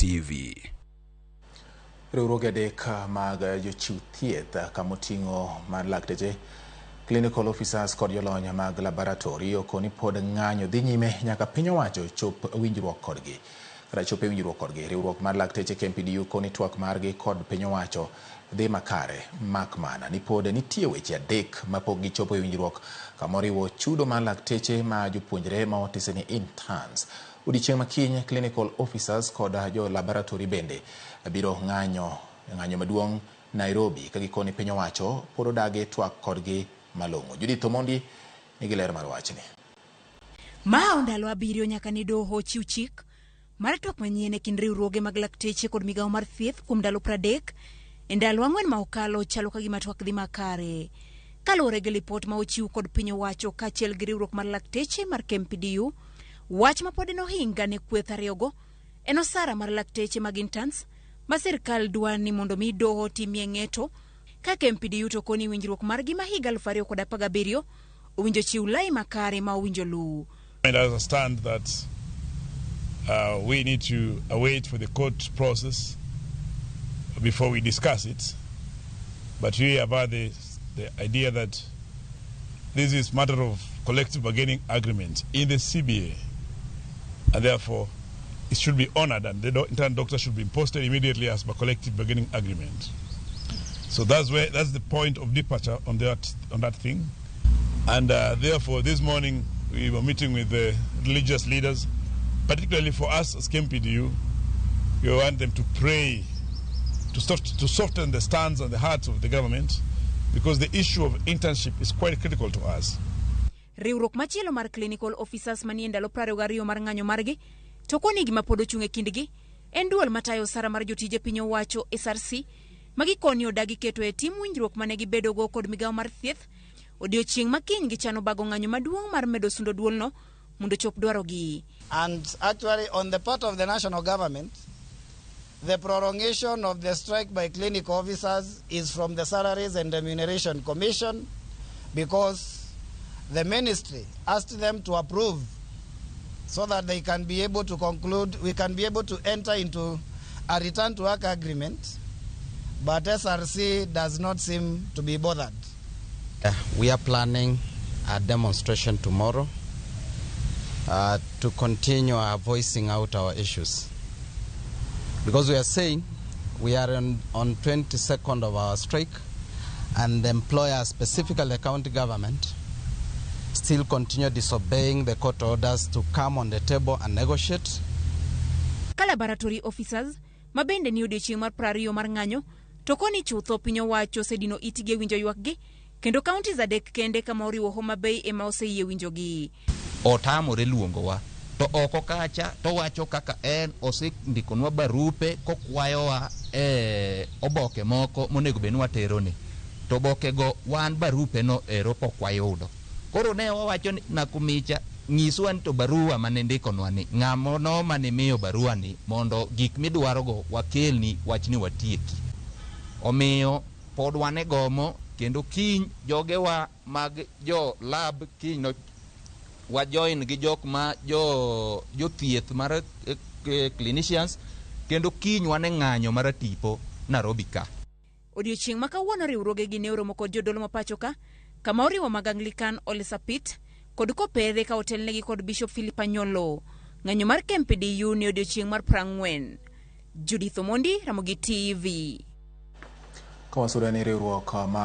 TV. Riwruoge adek mag jochiw thieth kamoting'o mar Lakteche, clinical officers kod jolony mag laboratory okoni pod ng'anyo dhi nyime nyaka piny owacho chop winjruok kodgi. Chope winjruok kodgi, riwruok mar Lakteche KMPDU koni twak margi kod piny owacho dhi makare, mak mana ni pod nitie weche adek mapok gichopo e winjruok, kamoriwo chudo mar Lakteche ma jopuonjre ma otise ni interns. Odiochieng' makiny, clinical officers kod jo laboratory bende biro ng'anyo maduong' Nairobi ka gikoni piny owacho pod odagi twak kodgi malong'o. Judith Omondi nigi ler mar wachni. Ma ndalo abiriyo nyaka ni doho chiw chik mar twak manyien e kind riwruoge mag Lakteche kod migawo mar thieth kuom ndalo 30 e ndalo 4 ma okalo chalo ka gima twak dhi makare. Kaluwore gi lipot ma ochiw kod piny owacho kaachiel gi riwruok mar Lakteche mar KMPDU, wach ma pod nohinga ne kweth ariyogo en osara mar Lakteche mag interns ma sirkal dwa ni mondo mi doho timie ng'eto ka KMPDU to koni winjruok margi ma higa 2017 owinjo chiw lai makare ma owinjo luw. I understand that we need to await for the court process before we discuss it, but we have had the idea that this is matter of collective bargaining agreement in the CBA, and therefore it should be honored, and the intern doctor should be posted immediately as per collective bargaining agreement. So that's the point of departure on that thing, and therefore this morning we were meeting with the religious leaders, particularly for us as KMPDU. We want them to pray to soften the stance and the hearts of the government, because the issue of internship is quite critical to us. Riwruok machielo mar clinical officers manie ndalo 22 mar ng'anyo margi to koni gima pod ochung' e kindgi en duol matayo sara mar jotije piny owacho SRC magikoni odagi keto e tim winjruok mane gibedogo kod migawo mar thieth. Odiochieng' makiny gichano bago ng'anyo maduong' mar medo sundo duolno mondo chop dwarogi. And actually on the part of the national government, the prolongation of the strike by clinical officers is from the Salaries and Remuneration Commission, because the ministry asked them to approve so that they can be able to conclude, we can be able to enter into a return to work agreement, but SRC does not seem to be bothered. We are planning a demonstration tomorrow to continue our voicing out our issues, because we are saying we are on 22nd of our strike, and the employer, specifically the county government, still continue disobeying the court orders to come on the table and negotiate. Laboratory officers mabende ni odiochieng' mar 20 mar ng'anyo to koni chutho piny owacho sedino itige winjo ywakgi, kendo counties adek kende kama oriwo Homa Bay ema oseyie winjogi. Otamore luongowa to oko kacha to wacho kaka en osendikonwa barupe kokwayowa oboke moko monego bed ni waterone, to oboke go wan barupe no ero pokwayudo. Koro ne wawacho ni nakumicha nyiswa ni to barua mane ndikonwa ni ng'amono mane miyo barua ni mondo gik midwarogo wakelni wachni watieki. Omiyo pod wane gomo, kendo kiny jogewa mag jo lab kiny no wajoin gi jok ma jo thieth mar clinicians, kendo kiny wane ng'anyo mar tipo Nairobi ka. Odiochieng' ma kawuono riwruoge gi ne oromo kod jodolo ma pacho ka, kama oriwo mag Anglican Ole Sapit kod kopedhe ka otelnegi kod Bishop Philip Anyolo. Ng'anyo mar KMPDU ne odiochieng' mar 40. Judith Omondi, Ramogi TV. Kawasudani riwruok mar